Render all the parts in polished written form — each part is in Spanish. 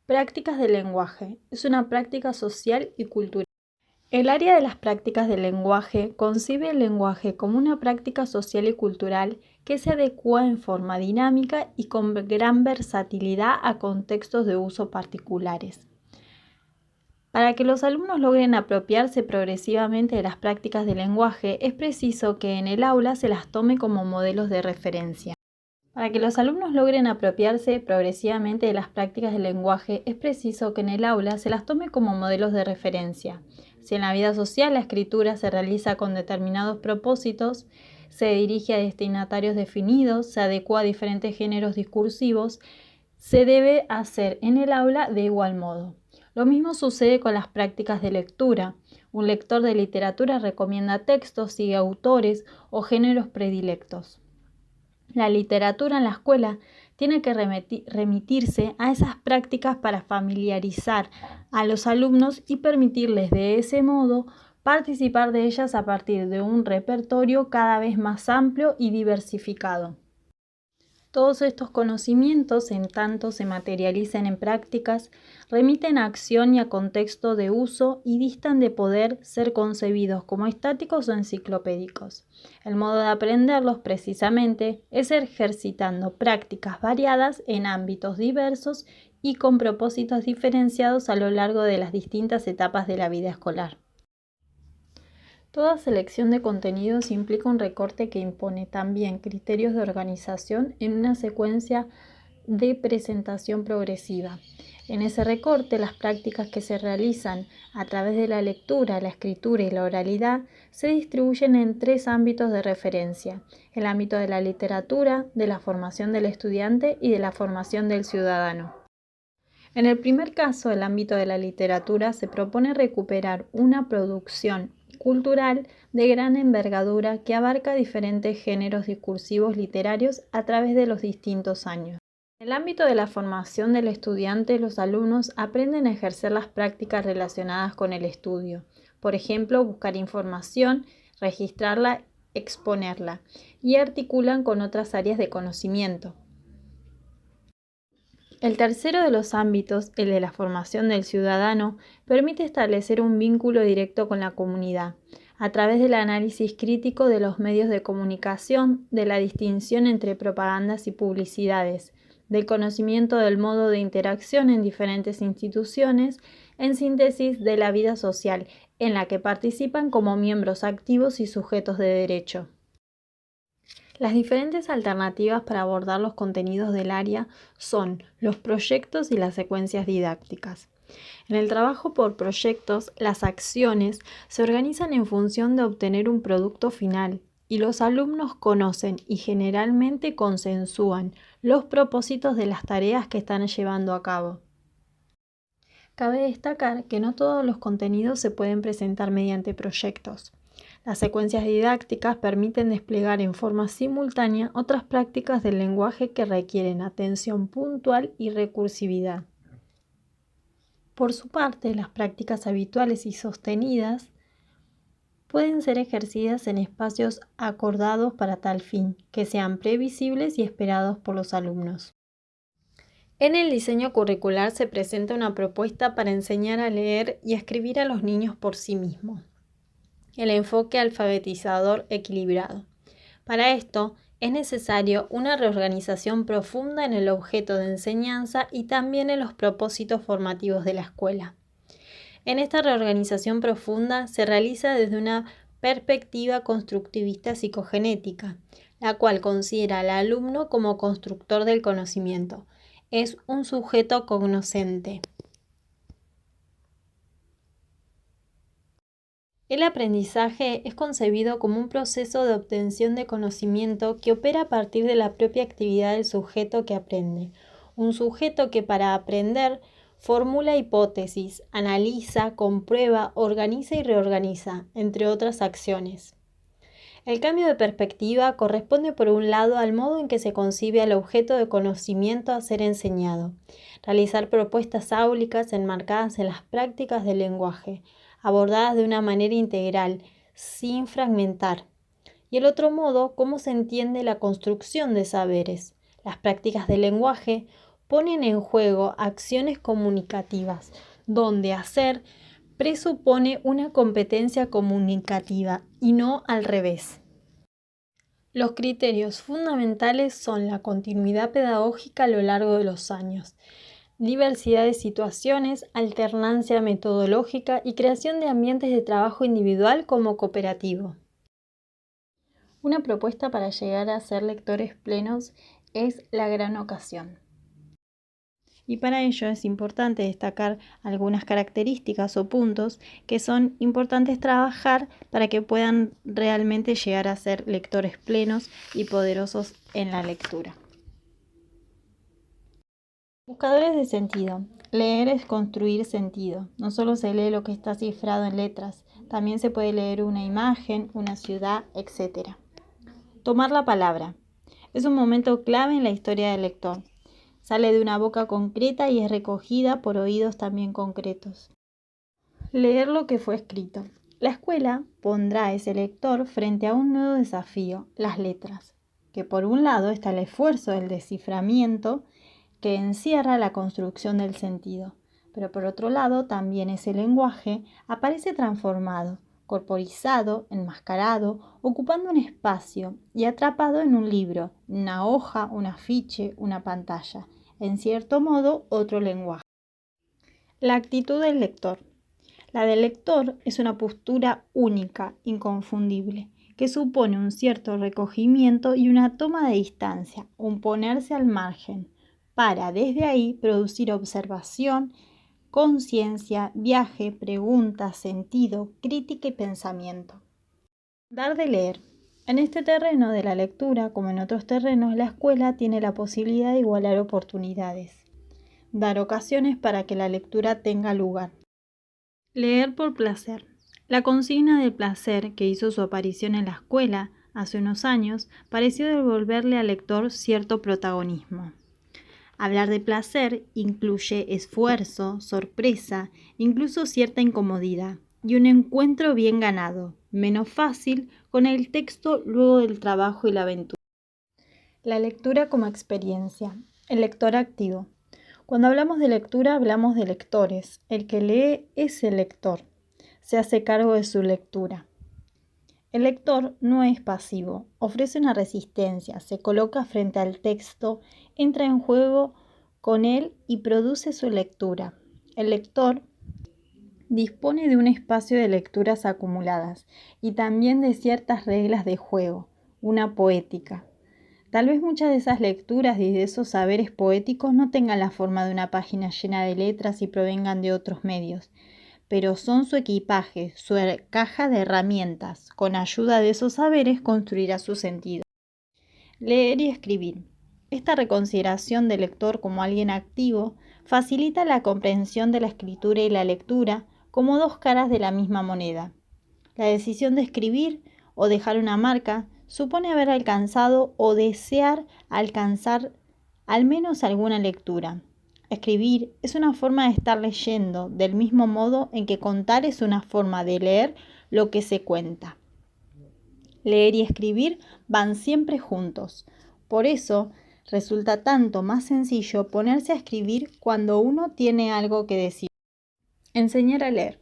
Prácticas del lenguaje. Es una práctica social y cultural. El área de las prácticas del lenguaje concibe el lenguaje como una práctica social y cultural que se adecua en forma dinámica y con gran versatilidad a contextos de uso particulares. Para que los alumnos logren apropiarse progresivamente de las prácticas del lenguaje, es preciso que en el aula se las tome como modelos de referencia. Para que los alumnos logren apropiarse progresivamente de las prácticas del lenguaje, es preciso que en el aula se las tome como modelos de referencia. Si en la vida social la escritura se realiza con determinados propósitos, se dirige a destinatarios definidos, se adecua a diferentes géneros discursivos, se debe hacer en el aula de igual modo. Lo mismo sucede con las prácticas de lectura. Un lector de literatura recomienda textos, sigue autores o géneros predilectos. La literatura en la escuela tiene que remitirse a esas prácticas para familiarizar a los alumnos y permitirles de ese modo participar de ellas a partir de un repertorio cada vez más amplio y diversificado. Todos estos conocimientos, en tanto se materialicen en prácticas, remiten a acción y a contexto de uso y distan de poder ser concebidos como estáticos o enciclopédicos. El modo de aprenderlos, precisamente, es ejercitando prácticas variadas en ámbitos diversos y con propósitos diferenciados a lo largo de las distintas etapas de la vida escolar. Toda selección de contenidos implica un recorte que impone también criterios de organización en una secuencia de presentación progresiva. En ese recorte, las prácticas que se realizan a través de la lectura, la escritura y la oralidad se distribuyen en 3 ámbitos de referencia: el ámbito de la literatura, de la formación del estudiante y de la formación del ciudadano. En el primer caso, el ámbito de la literatura se propone recuperar una producción cultural de gran envergadura que abarca diferentes géneros discursivos literarios a través de los distintos años. En el ámbito de la formación del estudiante, los alumnos aprenden a ejercer las prácticas relacionadas con el estudio. Por ejemplo, buscar información, registrarla, exponerla, y articulan con otras áreas de conocimiento. El tercero de los ámbitos, el de la formación del ciudadano, permite establecer un vínculo directo con la comunidad, a través del análisis crítico de los medios de comunicación, de la distinción entre propagandas y publicidades, del conocimiento del modo de interacción en diferentes instituciones, en síntesis de la vida social, en la que participan como miembros activos y sujetos de derecho. Las diferentes alternativas para abordar los contenidos del área son los proyectos y las secuencias didácticas. En el trabajo por proyectos, las acciones se organizan en función de obtener un producto final y los alumnos conocen y generalmente consensúan los propósitos de las tareas que están llevando a cabo. Cabe destacar que no todos los contenidos se pueden presentar mediante proyectos. Las secuencias didácticas permiten desplegar en forma simultánea otras prácticas del lenguaje que requieren atención puntual y recursividad. Por su parte, las prácticas habituales y sostenidas pueden ser ejercidas en espacios acordados para tal fin, que sean previsibles y esperados por los alumnos. En el diseño curricular se presenta una propuesta para enseñar a leer y a escribir a los niños por sí mismos. El enfoque alfabetizador equilibrado. Para esto, es necesario una reorganización profunda en el objeto de enseñanza y también en los propósitos formativos de la escuela. En esta reorganización profunda se realiza desde una perspectiva constructivista psicogenética, la cual considera al alumno como constructor del conocimiento. Es un sujeto cognoscente. El aprendizaje es concebido como un proceso de obtención de conocimiento que opera a partir de la propia actividad del sujeto que aprende. Un sujeto que para aprender formula hipótesis, analiza, comprueba, organiza y reorganiza, entre otras acciones. El cambio de perspectiva corresponde por un lado al modo en que se concibe al objeto de conocimiento a ser enseñado, realizar propuestas áulicas enmarcadas en las prácticas del lenguaje, abordadas de una manera integral, sin fragmentar. Y el otro modo, cómo se entiende la construcción de saberes. Las prácticas del lenguaje ponen en juego acciones comunicativas, donde hacer presupone una competencia comunicativa y no al revés. Los criterios fundamentales son la continuidad pedagógica a lo largo de los años, diversidad de situaciones, alternancia metodológica y creación de ambientes de trabajo individual como cooperativo. Una propuesta para llegar a ser lectores plenos es la gran ocasión. Y para ello es importante destacar algunas características o puntos que son importantes trabajar para que puedan realmente llegar a ser lectores plenos y poderosos en la lectura. Buscadores de sentido. Leer es construir sentido. No solo se lee lo que está cifrado en letras, también se puede leer una imagen, una ciudad, etc. Tomar la palabra. Es un momento clave en la historia del lector. Sale de una boca concreta y es recogida por oídos también concretos. Leer lo que fue escrito. La escuela pondrá a ese lector frente a un nuevo desafío, las letras, que por un lado está el esfuerzo del desciframiento que encierra la construcción del sentido, pero por otro lado también ese lenguaje aparece transformado, corporizado, enmascarado, ocupando un espacio y atrapado en un libro, una hoja, un afiche, una pantalla, en cierto modo otro lenguaje. La actitud del lector. La del lector es una postura única, inconfundible, que supone un cierto recogimiento y una toma de distancia, un ponerse al margen, para desde ahí producir observación, conciencia, viaje, pregunta, sentido, crítica y pensamiento. Dar de leer. En este terreno de la lectura, como en otros terrenos, la escuela tiene la posibilidad de igualar oportunidades, dar ocasiones para que la lectura tenga lugar. Leer por placer. La consigna del placer, que hizo su aparición en la escuela hace unos años, pareció devolverle al lector cierto protagonismo. Hablar de placer incluye esfuerzo, sorpresa, incluso cierta incomodidad y un encuentro bien ganado, menos fácil, con el texto luego del trabajo y la aventura. La lectura como experiencia. El lector activo. Cuando hablamos de lectura hablamos de lectores. El que lee es el lector. Se hace cargo de su lectura. El lector no es pasivo, ofrece una resistencia, se coloca frente al texto, entra en juego con él y produce su lectura. El lector dispone de un espacio de lecturas acumuladas y también de ciertas reglas de juego, una poética. Tal vez muchas de esas lecturas y de esos saberes poéticos no tengan la forma de una página llena de letras y provengan de otros medios, pero son su equipaje, su caja de herramientas. Con ayuda de esos saberes construirá su sentido. Leer y escribir. Esta reconsideración del lector como alguien activo facilita la comprensión de la escritura y la lectura como dos caras de la misma moneda. La decisión de escribir o dejar una marca supone haber alcanzado o desear alcanzar al menos alguna lectura. Escribir es una forma de estar leyendo, del mismo modo en que contar es una forma de leer lo que se cuenta. Leer y escribir van siempre juntos. Por eso resulta tanto más sencillo ponerse a escribir cuando uno tiene algo que decir. Enseñar a leer.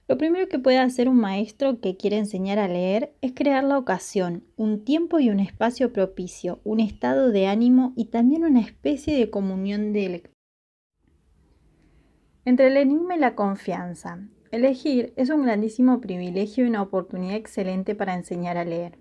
Lo primero que puede hacer un maestro que quiere enseñar a leer es crear la ocasión, un tiempo y un espacio propicio, un estado de ánimo y también una especie de comunión de lectura. Entre el enigma y la confianza. Elegir es un grandísimo privilegio y una oportunidad excelente para enseñar a leer.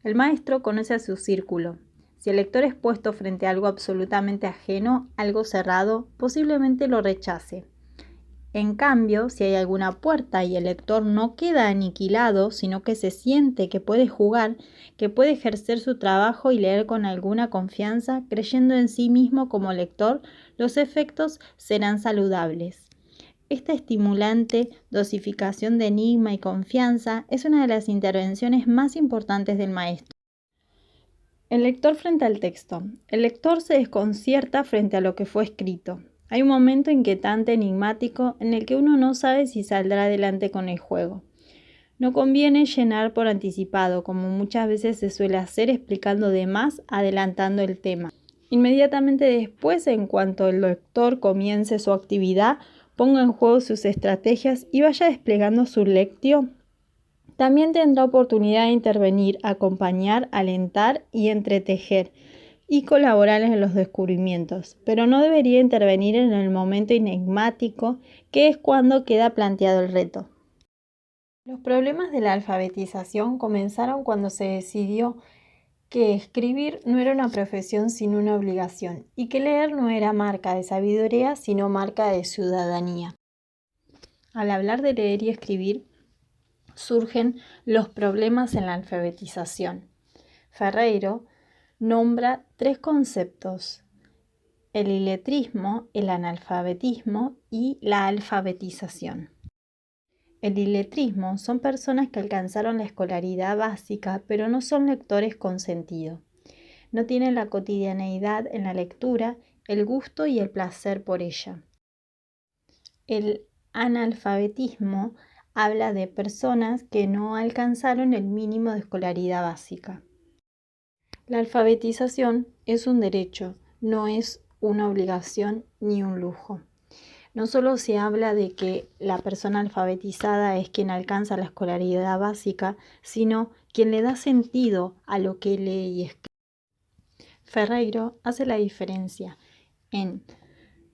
El maestro conoce a su círculo. Si el lector es puesto frente a algo absolutamente ajeno, algo cerrado, posiblemente lo rechace. En cambio, si hay alguna puerta y el lector no queda aniquilado, sino que se siente que puede jugar, que puede ejercer su trabajo y leer con alguna confianza, creyendo en sí mismo como lector, los efectos serán saludables. Esta estimulante dosificación de enigma y confianza es una de las intervenciones más importantes del maestro. El lector frente al texto. El lector se desconcierta frente a lo que fue escrito. Hay un momento inquietante, enigmático, en el que uno no sabe si saldrá adelante con el juego. No conviene llenar por anticipado, como muchas veces se suele hacer explicando de más, adelantando el tema. Inmediatamente después, en cuanto el lector comience su actividad, ponga en juego sus estrategias y vaya desplegando su lectio, también tendrá oportunidad de intervenir, acompañar, alentar y entretejer y colaborar en los descubrimientos, pero no debería intervenir en el momento enigmático, que es cuando queda planteado el reto. Los problemas de la alfabetización comenzaron cuando se decidió que escribir no era una profesión sino una obligación y que leer no era marca de sabiduría sino marca de ciudadanía. Al hablar de leer y escribir, surgen los problemas en la alfabetización. Ferreiro nombra 3 conceptos: el iletrismo, el analfabetismo y la alfabetización. El iletrismo son personas que alcanzaron la escolaridad básica, pero no son lectores con sentido. No tienen la cotidianeidad en la lectura, el gusto y el placer por ella. El analfabetismo habla de personas que no alcanzaron el mínimo de escolaridad básica. La alfabetización es un derecho, no es una obligación ni un lujo. No solo se habla de que la persona alfabetizada es quien alcanza la escolaridad básica, sino quien le da sentido a lo que lee y escribe. Ferreiro hace la diferencia en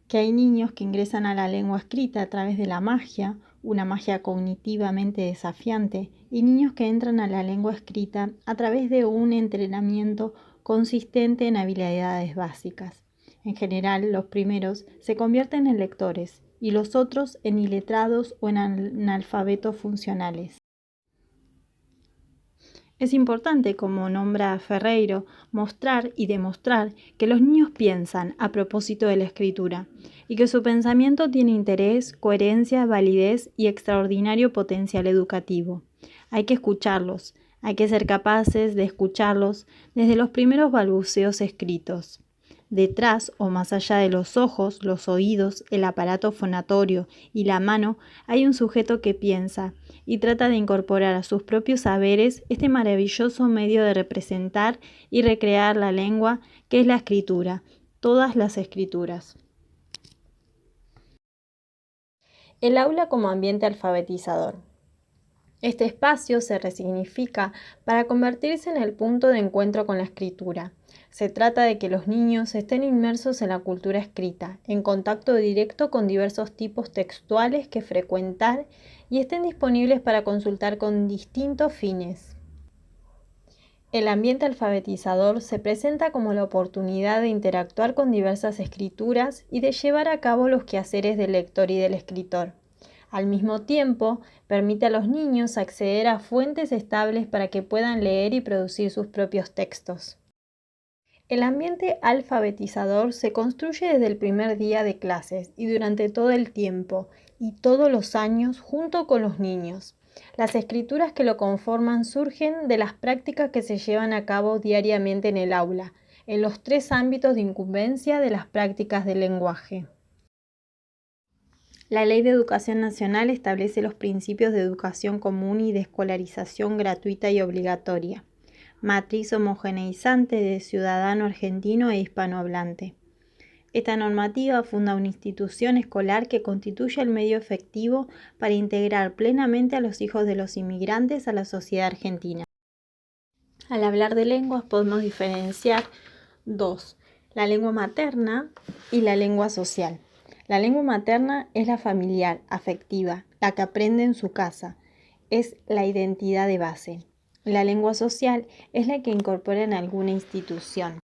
que hay niños que ingresan a la lengua escrita a través de la magia, una magia cognitivamente desafiante, y niños que entran a la lengua escrita a través de un entrenamiento consistente en habilidades básicas. En general, los primeros se convierten en lectores y los otros en iletrados o en analfabetos funcionales. Es importante, como nombra Ferreiro, mostrar y demostrar que los niños piensan a propósito de la escritura y que su pensamiento tiene interés, coherencia, validez y extraordinario potencial educativo. Hay que escucharlos, hay que ser capaces de escucharlos desde los primeros balbuceos escritos. Detrás o más allá de los ojos, los oídos, el aparato fonatorio y la mano, hay un sujeto que piensa y trata de incorporar a sus propios saberes este maravilloso medio de representar y recrear la lengua que es la escritura, todas las escrituras. El aula como ambiente alfabetizador. Este espacio se resignifica para convertirse en el punto de encuentro con la escritura. Se trata de que los niños estén inmersos en la cultura escrita, en contacto directo con diversos tipos textuales que frecuentar y estén disponibles para consultar con distintos fines. El ambiente alfabetizador se presenta como la oportunidad de interactuar con diversas escrituras y de llevar a cabo los quehaceres del lector y del escritor. Al mismo tiempo, permite a los niños acceder a fuentes estables para que puedan leer y producir sus propios textos. El ambiente alfabetizador se construye desde el primer día de clases y durante todo el tiempo y todos los años junto con los niños. Las escrituras que lo conforman surgen de las prácticas que se llevan a cabo diariamente en el aula, en los 3 ámbitos de incumbencia de las prácticas del lenguaje. La Ley de Educación Nacional establece los principios de educación común y de escolarización gratuita y obligatoria. Matriz homogeneizante de ciudadano argentino e hispanohablante. Esta normativa funda una institución escolar que constituye el medio efectivo para integrar plenamente a los hijos de los inmigrantes a la sociedad argentina. Al hablar de lenguas podemos diferenciar 2, la lengua materna y la lengua social. La lengua materna es la familiar, afectiva, la que aprende en su casa, es la identidad de base. La lengua social es la que incorpora en alguna institución.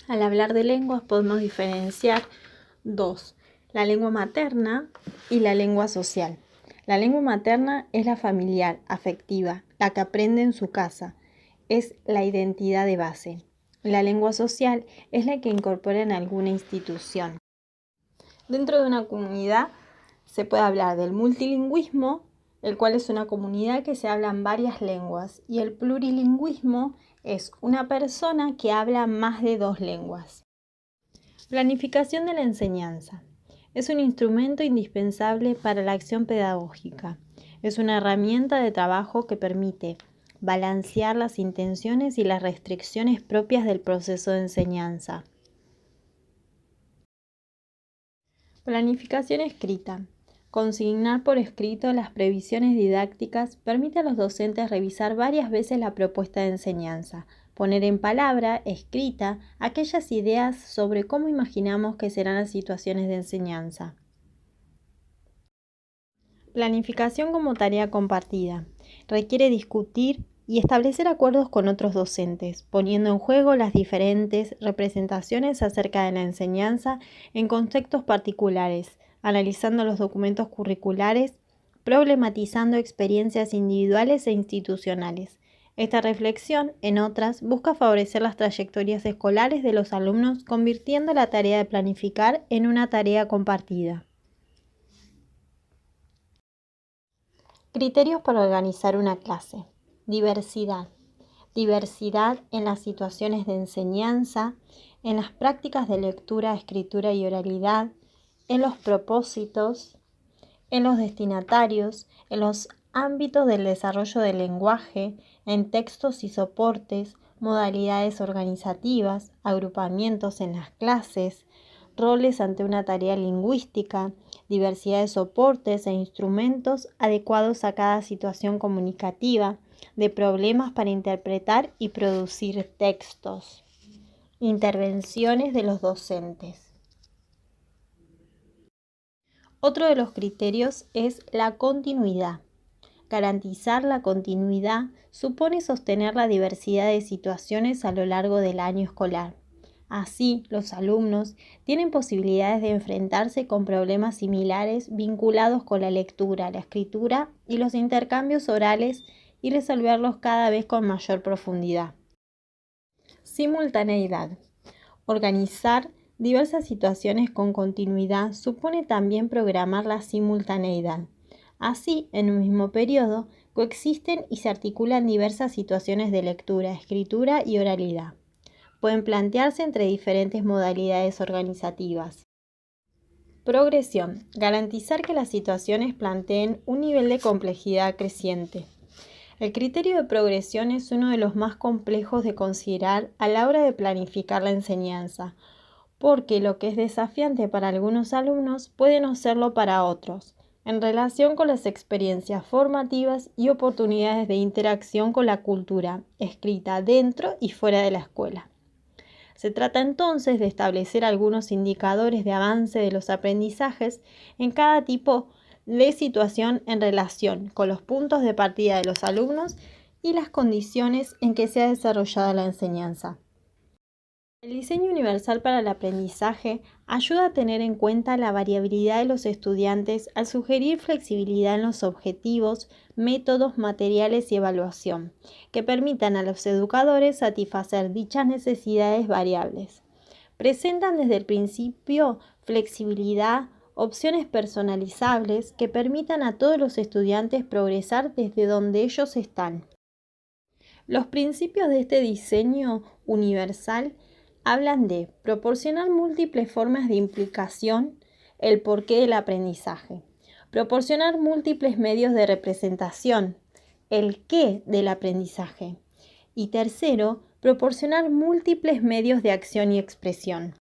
Al hablar de lenguas podemos diferenciar 2, la lengua materna y la lengua social. La lengua materna es la familiar, afectiva, la que aprende en su casa, es la identidad de base. La lengua social es la que incorpora en alguna institución. Dentro de una comunidad se puede hablar del multilingüismo, el cual es una comunidad que se hablan varias lenguas, y el plurilingüismo es una persona que habla más de 2 lenguas. Planificación de la enseñanza. Es un instrumento indispensable para la acción pedagógica. Es una herramienta de trabajo que permite balancear las intenciones y las restricciones propias del proceso de enseñanza. Planificación escrita. Consignar por escrito las previsiones didácticas permite a los docentes revisar varias veces la propuesta de enseñanza, poner en palabra, escrita, aquellas ideas sobre cómo imaginamos que serán las situaciones de enseñanza. Planificación como tarea compartida. Requiere discutir y establecer acuerdos con otros docentes, poniendo en juego las diferentes representaciones acerca de la enseñanza en contextos particulares, analizando los documentos curriculares, problematizando experiencias individuales e institucionales. Esta reflexión, en otras, busca favorecer las trayectorias escolares de los alumnos, convirtiendo la tarea de planificar en una tarea compartida. Criterios para organizar una clase. Diversidad. Diversidad en las situaciones de enseñanza, en las prácticas de lectura, escritura y oralidad, en los propósitos, en los destinatarios, en los ámbitos del desarrollo del lenguaje, en textos y soportes, modalidades organizativas, agrupamientos en las clases, roles ante una tarea lingüística, diversidad de soportes e instrumentos adecuados a cada situación comunicativa, de problemas para interpretar y producir textos. Intervenciones de los docentes. Otro de los criterios es la continuidad. Garantizar la continuidad supone sostener la diversidad de situaciones a lo largo del año escolar. Así, los alumnos tienen posibilidades de enfrentarse con problemas similares vinculados con la lectura, la escritura y los intercambios orales y resolverlos cada vez con mayor profundidad. Simultaneidad. Organizar diversas situaciones con continuidad supone también programar la simultaneidad. Así, en un mismo periodo, coexisten y se articulan diversas situaciones de lectura, escritura y oralidad. Pueden plantearse entre diferentes modalidades organizativas. Progresión. Garantizar que las situaciones planteen un nivel de complejidad creciente. El criterio de progresión es uno de los más complejos de considerar a la hora de planificar la enseñanza, porque lo que es desafiante para algunos alumnos puede no serlo para otros, en relación con las experiencias formativas y oportunidades de interacción con la cultura escrita dentro y fuera de la escuela. Se trata entonces de establecer algunos indicadores de avance de los aprendizajes en cada tipo de situación en relación con los puntos de partida de los alumnos y las condiciones en que se ha desarrollado la enseñanza. El diseño universal para el aprendizaje ayuda a tener en cuenta la variabilidad de los estudiantes al sugerir flexibilidad en los objetivos, métodos, materiales y evaluación, que permitan a los educadores satisfacer dichas necesidades variables. Presentan desde el principio flexibilidad, opciones personalizables que permitan a todos los estudiantes progresar desde donde ellos están. Los principios de este diseño universal hablan de proporcionar múltiples formas de implicación, el porqué del aprendizaje, proporcionar múltiples medios de representación, el qué del aprendizaje, y tercero, proporcionar múltiples medios de acción y expresión.